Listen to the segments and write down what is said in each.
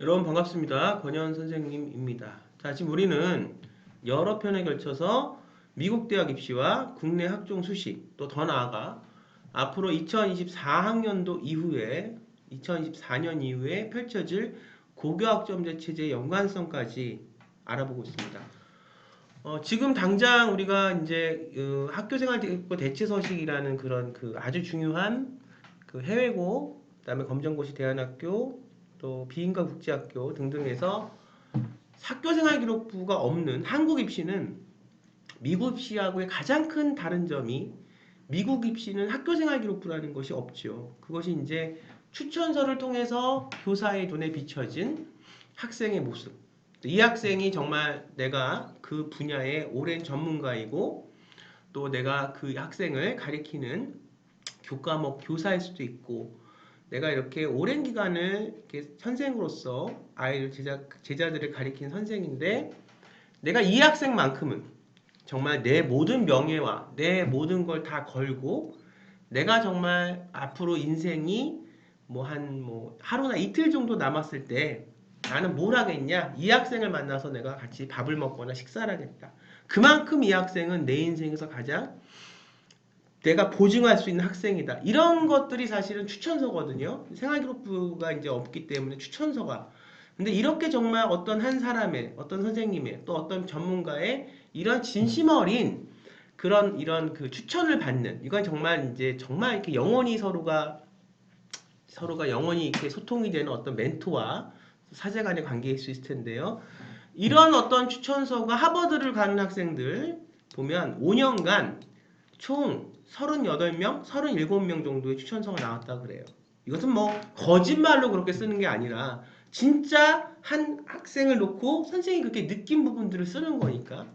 여러분 반갑습니다. 권현 선생님입니다. 자, 지금 우리는 여러 편에 걸쳐서 미국 대학 입시와 국내 학종 수식, 또 더 나아가 앞으로 2024학년도 이후에 2024년 이후에 펼쳐질 고교학점제 체제의 연관성까지 알아보고 있습니다. 지금 당장 우리가 이제 학교생활 대체 서식이라는 그런 그 아주 중요한 그 해외고, 그다음에 검정고시 대안학교, 또 비인가 국제학교 등등에서 학교생활 기록부가 없는 한국 입시는 미국 입시하고의 가장 큰 다른 점이 미국 입시는 학교생활 기록부라는 것이 없죠. 그것이 이제 추천서를 통해서 교사의 눈에 비춰진 학생의 모습. 이 학생이 정말 내가 그 분야의 오랜 전문가이고 또 내가 그 학생을 가리키는 교과목 교사일 수도 있고 내가 이렇게 오랜 기간을 이렇게 선생으로서 아이를 제자들을 가리킨 선생인데 내가 이 학생만큼은 정말 내 모든 명예와 내 모든 걸 다 걸고 내가 정말 앞으로 인생이 뭐 하루나 이틀 정도 남았을 때 나는 뭘 하겠냐? 이 학생을 만나서 내가 같이 밥을 먹거나 식사를 하겠다. 그만큼 이 학생은 내 인생에서 가장 내가 보증할 수 있는 학생이다. 이런 것들이 사실은 추천서거든요. 생활기록부가 이제 없기 때문에 추천서가. 근데 이렇게 정말 어떤 한 사람의, 어떤 선생님의, 또 어떤 전문가의 이런 진심 어린 그런 이런 그 추천을 받는, 이건 정말 이제 정말 이렇게 영원히 서로가 영원히 이렇게 소통이 되는 어떤 멘토와 사제 간의 관계일 수 있을 텐데요. 이런 어떤 추천서가 하버드를 가는 학생들 보면 5년간 총 38명, 37명 정도의 추천서가 나왔다 그래요. 이것은 뭐 거짓말로 그렇게 쓰는 게 아니라 진짜 한 학생을 놓고 선생님이 그렇게 느낀 부분들을 쓰는 거니까.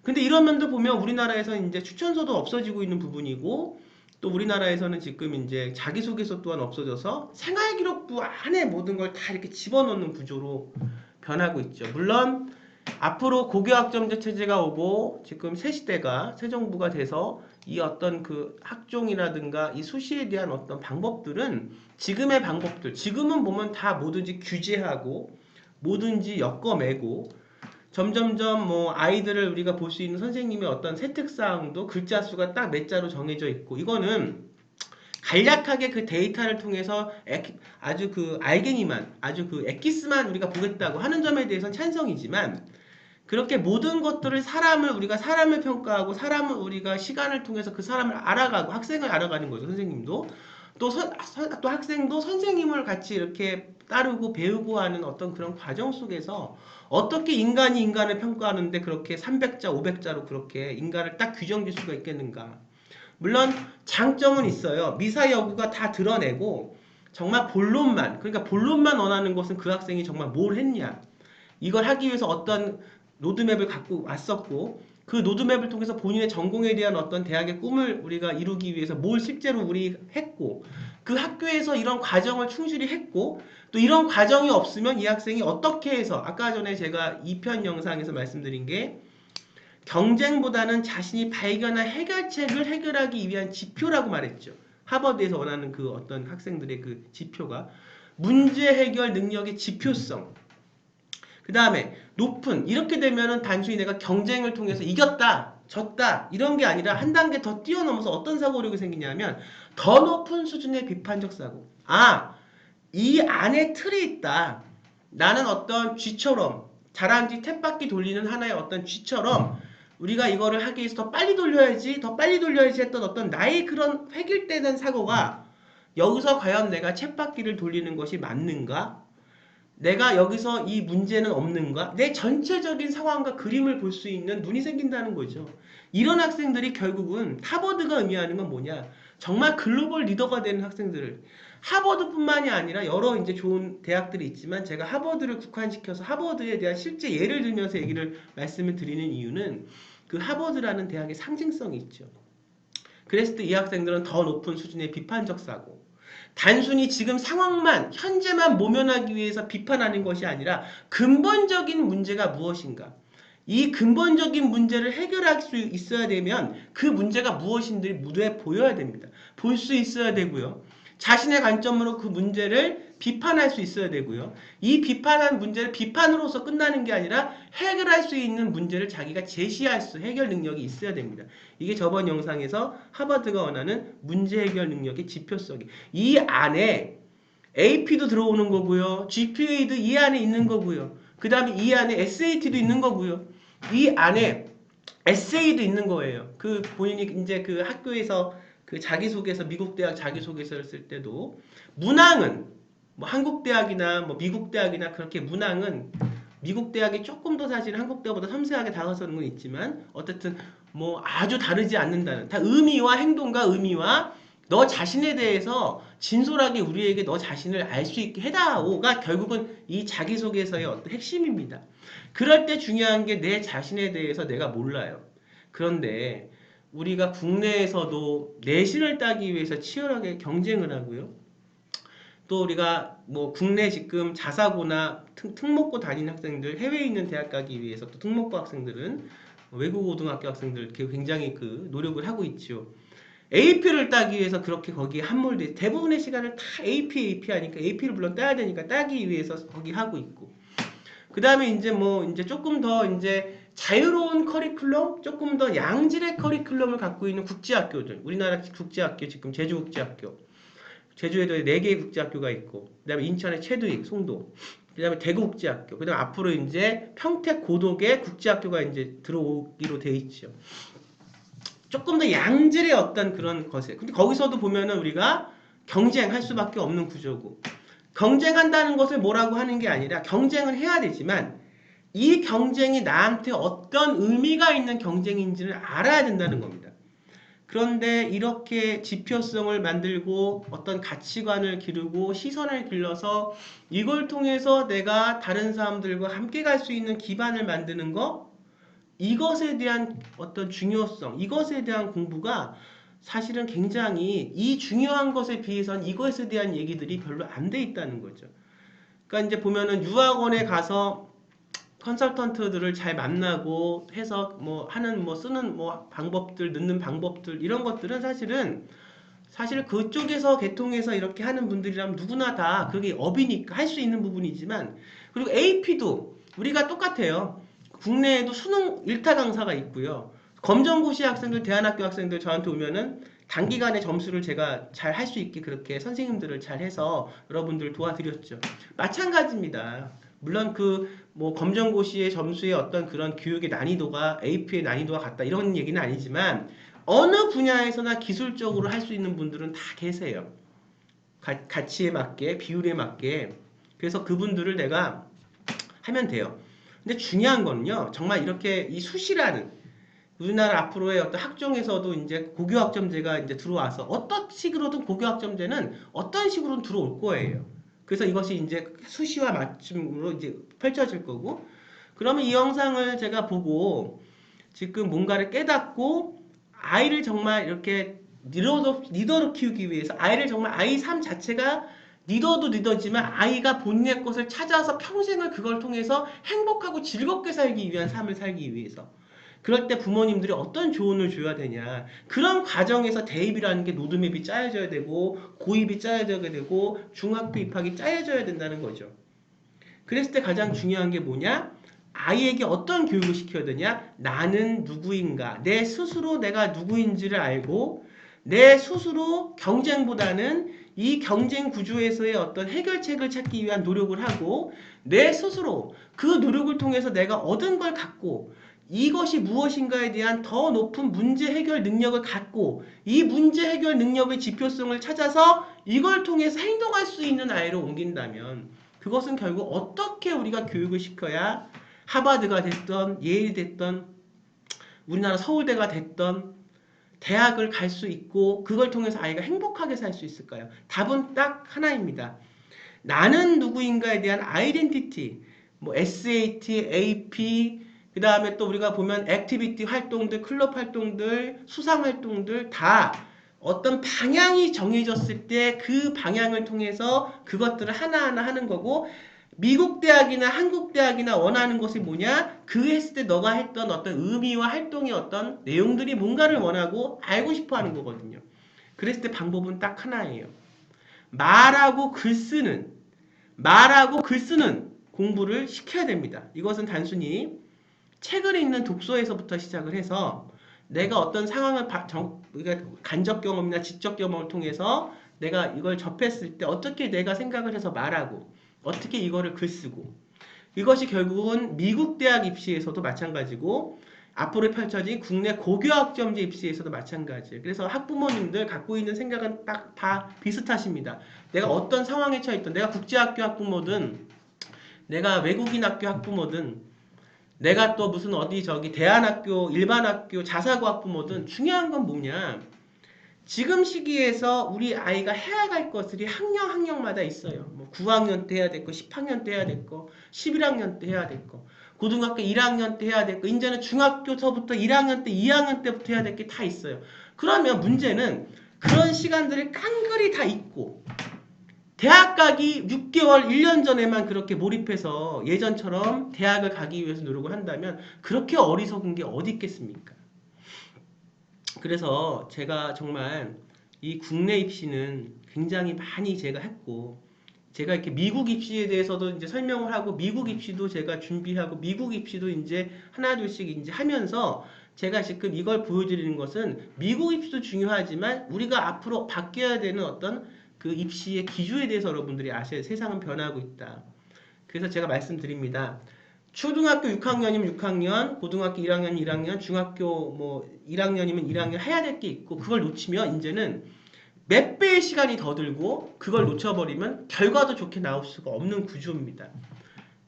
근데 이런 면도 보면 우리나라에서 이제 추천서도 없어지고 있는 부분이고 또 우리나라에서는 지금 이제 자기소개서 또한 없어져서 생활기록부 안에 모든 걸 다 이렇게 집어넣는 구조로 변하고 있죠. 물론 앞으로 고교학점제 체제가 오고 지금 새 시대가 새 정부가 돼서 이 어떤 그 학종이라든가 이 수시에 대한 어떤 방법들은 지금의 방법들 지금은 보면 다 뭐든지 규제하고 뭐든지 엮어매고 점점점 뭐 아이들을 우리가 볼 수 있는 선생님의 어떤 세특사항도 글자 수가 딱 몇 자로 정해져 있고 이거는 간략하게 그 데이터를 통해서 아주 그 알갱이만 아주 그 엑기스만 우리가 보겠다고 하는 점에 대해서는 찬성이지만 그렇게 모든 것들을 우리가 사람을 평가하고 사람을 우리가 시간을 통해서 그 사람을 알아가고 학생을 알아가는 거죠. 선생님도 또 학생도 선생님을 같이 이렇게 따르고 배우고 하는 어떤 그런 과정 속에서 어떻게 인간이 인간을 평가하는데 그렇게 300자, 500자로 그렇게 인간을 딱 규정 질 수가 있겠는가. 물론 장점은 있어요. 미사 여구가 다 드러내고 정말 본론만 그러니까 본론만 원하는 것은 그 학생이 정말 뭘 했냐. 이걸 하기 위해서 어떤 로드맵을 갖고 왔었고 그 로드맵을 통해서 본인의 전공에 대한 어떤 대학의 꿈을 우리가 이루기 위해서 뭘 실제로 우리 했고 그 학교에서 이런 과정을 충실히 했고 또 이런 과정이 없으면 이 학생이 어떻게 해서 아까 전에 제가 2편 영상에서 말씀드린 게 경쟁보다는 자신이 발견한 해결책을 해결하기 위한 지표라고 말했죠. 하버드에서 원하는 그 어떤 학생들의 그 지표가 문제 해결 능력의 지표성. 그 다음에 높은 이렇게 되면은 단순히 내가 경쟁을 통해서 이겼다 졌다 이런 게 아니라 한 단계 더 뛰어넘어서 어떤 사고력이 생기냐면 더 높은 수준의 비판적 사고. 이 안에 틀이 있다. 나는 어떤 쥐처럼 자란지 탭바퀴 돌리는 하나의 어떤 쥐처럼 우리가 이거를 하기 위해서 더 빨리 돌려야지 더 빨리 돌려야지 했던 어떤 나의 그런 획일되는 사고가 여기서 과연 내가 챗바퀴를 돌리는 것이 맞는가? 내가 여기서 이 문제는 없는가? 내 전체적인 상황과 그림을 볼 수 있는 눈이 생긴다는 거죠. 이런 학생들이 결국은 하버드가 의미하는 건 뭐냐? 정말 글로벌 리더가 되는 학생들을 하버드뿐만이 아니라 여러 이제 좋은 대학들이 있지만 제가 하버드를 국한시켜서 하버드에 대한 실제 예를 들면서 말씀을 드리는 이유는 그 하버드라는 대학의 상징성이 있죠. 그랬을 때 이 학생들은 더 높은 수준의 비판적 사고 단순히 지금 상황만 현재만 모면하기 위해서 비판하는 것이 아니라 근본적인 문제가 무엇인가 이 근본적인 문제를 해결할 수 있어야 되면 그 문제가 무엇인지 무대에 보여야 됩니다. 볼 수 있어야 되고요. 자신의 관점으로 그 문제를 비판할 수 있어야 되고요. 이 비판한 문제를 비판으로서 끝나는 게 아니라 해결할 수 있는 문제를 자기가 제시할 수, 해결 능력이 있어야 됩니다. 이게 저번 영상에서 하버드가 원하는 문제 해결 능력의 지표성이. 이 안에 AP도 들어오는 거고요. GPA도 이 안에 있는 거고요. 그 다음에 이 안에 SAT도 있는 거고요. 이 안에 에세이도 있는 거예요. 그 본인이 이제 그 학교에서 그 자기소개서, 미국 대학 자기소개서를 쓸 때도 문항은 뭐 한국 대학이나 뭐 미국 대학이나 그렇게 문항은 미국 대학이 조금 더 사실 한국 대학보다 섬세하게 다가서는 건 있지만 어쨌든 뭐 아주 다르지 않는다는, 다 의미와 행동과 의미와 너 자신에 대해서 진솔하게 우리에게 너 자신을 알 수 있게 해다오가 결국은 이 자기소개서의 어떤 핵심입니다. 그럴 때 중요한 게 내 자신에 대해서 내가 몰라요. 그런데 우리가 국내에서도 내신을 따기 위해서 치열하게 경쟁을 하고요. 또 우리가 뭐 국내 지금 자사고나 특목고 다니는 학생들, 해외에 있는 대학 가기 위해서 또 특목고 학생들은 외국 고등학교 학생들 이렇게 굉장히 그 노력을 하고 있죠. AP를 따기 위해서 그렇게 거기에 함몰돼 대부분의 시간을 다 AP 하니까 AP를 물론 따야 되니까 따기 위해서 거기 하고 있고. 그 다음에 이제 뭐 이제 조금 더 이제 자유로운 커리큘럼, 조금 더 양질의 커리큘럼을 갖고 있는 국제학교들, 우리나라 국제학교 지금 제주국제학교, 제주에도 4개의 국제학교가 있고, 그 다음에 인천의 최두익, 송도, 그 다음에 대구국제학교, 그 다음에 앞으로 이제 평택 고독의 국제학교가 이제 들어오기로 돼 있죠. 조금 더 양질의 어떤 그런 것에. 근데 거기서도 보면은 우리가 경쟁할 수밖에 없는 구조고, 경쟁한다는 것을 뭐라고 하는 게 아니라 경쟁을 해야 되지만 이 경쟁이 나한테 어떤 의미가 있는 경쟁인지를 알아야 된다는 겁니다. 그런데 이렇게 지표성을 만들고 어떤 가치관을 기르고 시선을 길러서 이걸 통해서 내가 다른 사람들과 함께 갈 수 있는 기반을 만드는 거, 이것에 대한 어떤 중요성, 이것에 대한 공부가 사실은 굉장히 이 중요한 것에 비해서는 이것에 대한 얘기들이 별로 안 돼 있다는 거죠. 그러니까 이제 보면은 유학원에 가서 컨설턴트들을 잘 만나고 해서 뭐 하는 뭐 쓰는 뭐 방법들, 넣는 방법들 이런 것들은 사실 그쪽에서 개통해서 이렇게 하는 분들이라면 누구나 다 그게 업이니까 할 수 있는 부분이지만, 그리고 AP도 우리가 똑같아요. 국내에도 수능 1타 강사가 있고요. 검정고시 학생들, 대안학교 학생들 저한테 오면은 단기간에 점수를 제가 잘 할 수 있게 그렇게 선생님들을 잘 해서 여러분들 도와드렸죠. 마찬가지입니다. 물론 그 뭐 검정고시의 점수의 어떤 그런 교육의 난이도가 AP의 난이도와 같다 이런 얘기는 아니지만 어느 분야에서나 기술적으로 할 수 있는 분들은 다 계세요. 가치에 맞게, 비율에 맞게. 그래서 그분들을 내가 하면 돼요. 근데 중요한 거는요, 정말 이렇게 이 수시라는 우리나라 앞으로의 어떤 학종에서도 이제 고교학점제가 이제 들어와서 어떤 식으로든 고교학점제는 어떤 식으로든 들어올 거예요. 그래서 이것이 이제 수시와 맞춤으로 이제 펼쳐질 거고, 그러면 이 영상을 제가 보고 지금 뭔가를 깨닫고 아이를 정말 이렇게 리더로 키우기 위해서 아이를 정말 아이 삶 자체가 리더도 리더지만 아이가 본인의 것을 찾아서 평생을 그걸 통해서 행복하고 즐겁게 살기 위한 삶을 살기 위해서, 그럴 때 부모님들이 어떤 조언을 줘야 되냐, 그런 과정에서 대입이라는 게 로드맵이 짜여져야 되고 고입이 짜여져야 되고 중학교 입학이 짜여져야 된다는 거죠. 그랬을 때 가장 중요한 게 뭐냐, 아이에게 어떤 교육을 시켜야 되냐, 나는 누구인가, 내 스스로 내가 누구인지를 알고 내 스스로 경쟁보다는 이 경쟁 구조에서의 어떤 해결책을 찾기 위한 노력을 하고 내 스스로 그 노력을 통해서 내가 얻은 걸 갖고 이것이 무엇인가에 대한 더 높은 문제 해결 능력을 갖고 이 문제 해결 능력의 지표성을 찾아서 이걸 통해서 행동할 수 있는 아이로 옮긴다면, 그것은 결국 어떻게 우리가 교육을 시켜야 하버드가 됐던 예일이 됐던 우리나라 서울대가 됐던 대학을 갈 수 있고 그걸 통해서 아이가 행복하게 살 수 있을까요? 답은 딱 하나입니다. 나는 누구인가에 대한 아이덴티티, 뭐 SAT, AP, 그 다음에 또 우리가 보면 액티비티 활동들, 클럽 활동들, 수상 활동들 다 어떤 방향이 정해졌을 때 그 방향을 통해서 그것들을 하나하나 하는 거고, 미국 대학이나 한국 대학이나 원하는 것이 뭐냐? 그 했을 때 너가 했던 어떤 의미와 활동의 어떤 내용들이 뭔가를 원하고 알고 싶어 하는 거거든요. 그랬을 때 방법은 딱 하나예요. 말하고 글 쓰는 공부를 시켜야 됩니다. 이것은 단순히 책을 읽는 독서에서부터 시작을 해서 내가 어떤 상황을 그러니까 간접 경험이나 직접 경험을 통해서 내가 이걸 접했을 때 어떻게 내가 생각을 해서 말하고 어떻게 이거를 글 쓰고 이것이 결국은 미국 대학 입시에서도 마찬가지고 앞으로 펼쳐진 국내 고교학점제 입시에서도 마찬가지예요. 그래서 학부모님들 갖고 있는 생각은 딱 다 비슷하십니다. 내가 어떤 상황에 처했든 내가 국제학교 학부모든 내가 외국인 학교 학부모든 내가 또 무슨 어디 저기 대안학교, 일반학교, 자사고 학부모든 중요한 건 뭐냐? 지금 시기에서 우리 아이가 해야 할 것들이 학년마다 있어요. 뭐 9학년 때 해야 될 거, 10학년 때 해야 될 거, 11학년 때 해야 될 거, 고등학교 1학년 때 해야 될 거, 이제는 중학교서부터 1학년 때, 2학년 때부터 해야 될 게 다 있어요. 그러면 문제는 그런 시간들을 깡그리 다 잊고 대학 가기 6개월, 1년 전에만 그렇게 몰입해서 예전처럼 대학을 가기 위해서 노력을 한다면 그렇게 어리석은 게 어디 있겠습니까? 그래서 제가 정말 이 국내 입시는 굉장히 많이 제가 했고 제가 이렇게 미국 입시에 대해서도 이제 설명을 하고 미국 입시도 제가 준비하고 미국 입시도 이제 하나둘씩 이제 하면서 제가 지금 이걸 보여드리는 것은 미국 입시도 중요하지만 우리가 앞으로 바뀌어야 되는 어떤 그 입시의 기조에 대해서 여러분들이 아셔야 세상은 변하고 있다. 그래서 제가 말씀드립니다. 초등학교 6학년이면 6학년, 고등학교 1학년, 1학년, 중학교 뭐 1학년이면 1학년 해야 될 게 있고 그걸 놓치면 이제는 몇 배의 시간이 더 들고 그걸 놓쳐버리면 결과도 좋게 나올 수가 없는 구조입니다.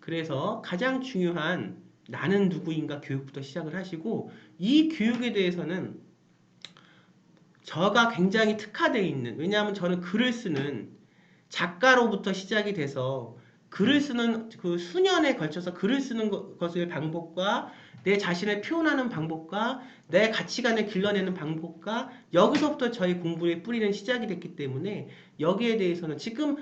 그래서 가장 중요한 나는 누구인가 교육부터 시작을 하시고 이 교육에 대해서는 저가 굉장히 특화되어 있는 왜냐하면 저는 글을 쓰는 작가로부터 시작이 돼서 글을 쓰는 그 수년에 걸쳐서 글을 쓰는 것의 방법과 내 자신을 표현하는 방법과 내 가치관을 길러내는 방법과 여기서부터 저희 공부의 뿌리는 시작이 됐기 때문에 여기에 대해서는 지금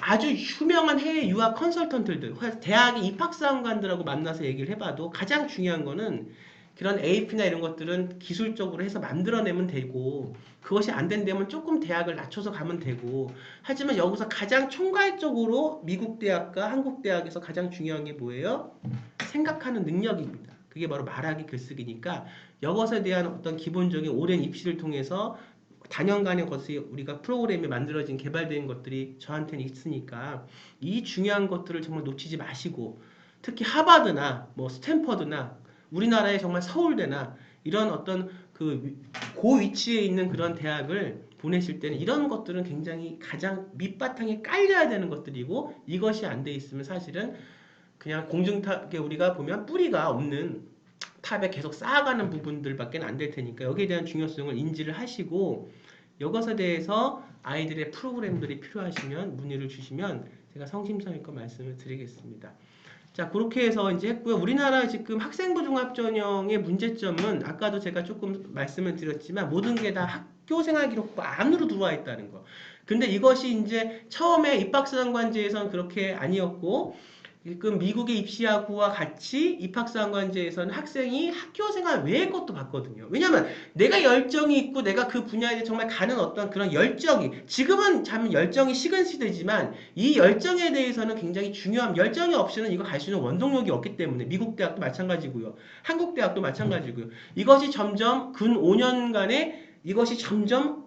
아주 유명한 해외 유학 컨설턴트들 대학의 입학사원관들하고 만나서 얘기를 해봐도 가장 중요한 거는 그런 AP나 이런 것들은 기술적으로 해서 만들어내면 되고 그것이 안 된다면 조금 대학을 낮춰서 가면 되고 하지만 여기서 가장 총괄적으로 미국 대학과 한국 대학에서 가장 중요한 게 뭐예요? 생각하는 능력입니다. 그게 바로 말하기 글쓰기니까 이것에 대한 어떤 기본적인 오랜 입시를 통해서 단연간의 것이 우리가 프로그램이 만들어진 개발된 것들이 저한테는 있으니까 이 중요한 것들을 정말 놓치지 마시고 특히 하버드나 뭐 스탠퍼드나 우리나라의 정말 서울대나 이런 어떤 그 고위치에 있는 그런 대학을 보내실 때는 이런 것들은 굉장히 가장 밑바탕에 깔려야 되는 것들이고 이것이 안 돼 있으면 사실은 그냥 공중탑에 우리가 보면 뿌리가 없는 탑에 계속 쌓아가는 부분들밖에 안 될 테니까 여기에 대한 중요성을 인지를 하시고 이것에 대해서 아이들의 프로그램들이 필요하시면 문의를 주시면 제가 성심성의껏 말씀을 드리겠습니다. 자, 그렇게 해서 이제 했고요. 우리나라 지금 학생부 종합전형의 문제점은 아까도 제가 조금 말씀을 드렸지만 모든 게 다 학교 생활 기록부 안으로 들어와 있다는 거. 근데 이것이 이제 처음에 입학사정관제에서는 그렇게 아니었고 지금 미국의 입시학부와 같이 입학사정관제에서는 학생이 학교생활 외의 것도 봤거든요. 왜냐하면 내가 열정이 있고 내가 그 분야에 정말 가는 어떤 그런 열정이 지금은 참 열정이 식은 시대지만 이 열정에 대해서는 굉장히 중요한 열정이 없이는 이거 갈 수 있는 원동력이 없기 때문에 미국 대학도 마찬가지고요. 한국 대학도 마찬가지고요. 이것이 점점 근 5년간에 이것이 점점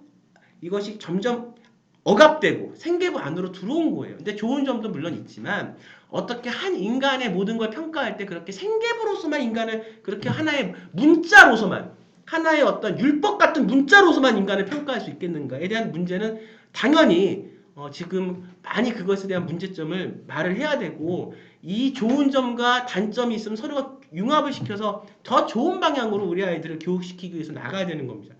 억압되고 생계부 안으로 들어온 거예요. 근데 좋은 점도 물론 있지만 어떻게 한 인간의 모든 걸 평가할 때 그렇게 생계부로서만 인간을 그렇게 하나의 문자로서만 하나의 어떤 율법 같은 문자로서만 인간을 평가할 수 있겠는가에 대한 문제는 당연히 지금 많이 그것에 대한 문제점을 말을 해야 되고 이 좋은 점과 단점이 있으면 서로가 융합을 시켜서 더 좋은 방향으로 우리 아이들을 교육시키기 위해서 나가야 되는 겁니다.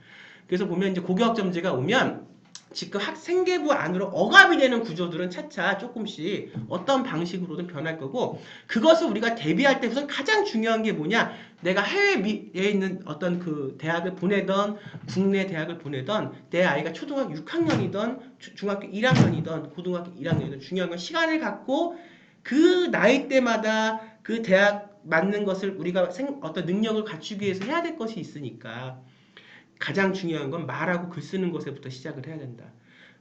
그래서 보면 이제 고교학점제가 오면 지금 생계부 안으로 억압이 되는 구조들은 차차 조금씩 어떤 방식으로든 변할 거고 그것을 우리가 대비할 때 우선 가장 중요한 게 뭐냐 내가 해외에 있는 어떤 그 대학을 보내던 국내 대학을 보내던 내 아이가 초등학교 6학년이던 중학교 1학년이던 고등학교 1학년이던 중요한 건 시간을 갖고 그 나이대마다 그 대학 맞는 것을 우리가 어떤 능력을 갖추기 위해서 해야 될 것이 있으니까 가장 중요한 건 말하고 글 쓰는 것에부터 시작을 해야 된다.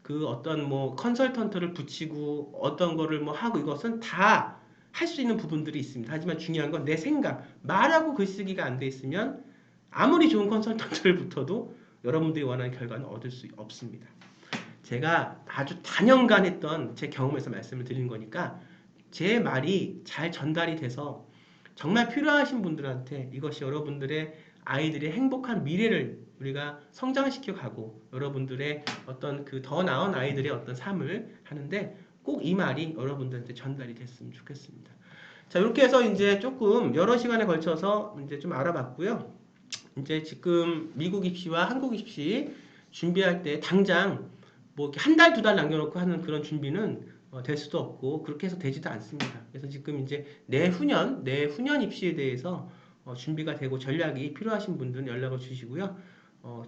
그 어떤 뭐 컨설턴트를 붙이고 어떤 거를 뭐 하고 이것은 다 할 수 있는 부분들이 있습니다. 하지만 중요한 건 내 생각, 말하고 글쓰기가 안 돼 있으면 아무리 좋은 컨설턴트를 붙어도 여러분들이 원하는 결과는 얻을 수 없습니다. 제가 아주 단연간 했던 제 경험에서 말씀을 드리는 거니까 제 말이 잘 전달이 돼서 정말 필요하신 분들한테 이것이 여러분들의 아이들의 행복한 미래를 우리가 성장시켜 가고 여러분들의 어떤 그 더 나은 아이들의 어떤 삶을 하는데 꼭 이 말이 여러분들한테 전달이 됐으면 좋겠습니다. 자, 이렇게 해서 이제 조금 여러 시간에 걸쳐서 이제 좀 알아봤고요. 이제 지금 미국 입시와 한국 입시 준비할 때 당장 뭐 이렇게 한 달, 두 달 남겨놓고 하는 그런 준비는 될 수도 없고 그렇게 해서 되지도 않습니다. 그래서 지금 이제 내후년 입시에 대해서 준비가 되고 전략이 필요하신 분들은 연락을 주시고요.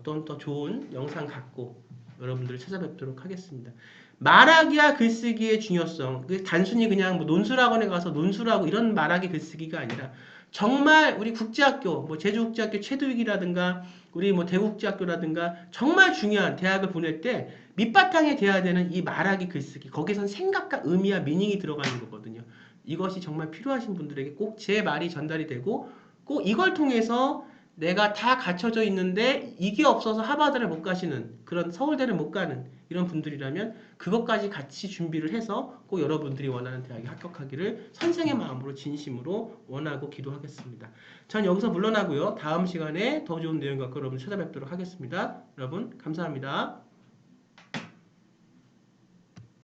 또 좋은 영상 갖고 여러분들을 찾아뵙도록 하겠습니다. 말하기와 글쓰기의 중요성, 단순히 그냥 뭐 논술학원에 가서 논술하고 이런 말하기 글쓰기가 아니라 정말 우리 국제학교, 뭐 제주국제학교 최도익이라든가 우리 뭐 대국제학교라든가 정말 중요한 대학을 보낼 때 밑바탕에 돼야 되는 이 말하기 글쓰기, 거기선 생각과 의미와 미닝이 들어가는 거거든요. 이것이 정말 필요하신 분들에게 꼭 제 말이 전달이 되고 꼭 이걸 통해서 내가 다 갖춰져 있는데 이게 없어서 하버드를 못 가시는 그런 서울대를 못 가는 이런 분들이라면 그것까지 같이 준비를 해서 꼭 여러분들이 원하는 대학에 합격하기를 선생의 마음으로 진심으로 원하고 기도하겠습니다. 전 여기서 물러나고요. 다음 시간에 더 좋은 내용 갖고 여러분 찾아뵙도록 하겠습니다. 여러분 감사합니다.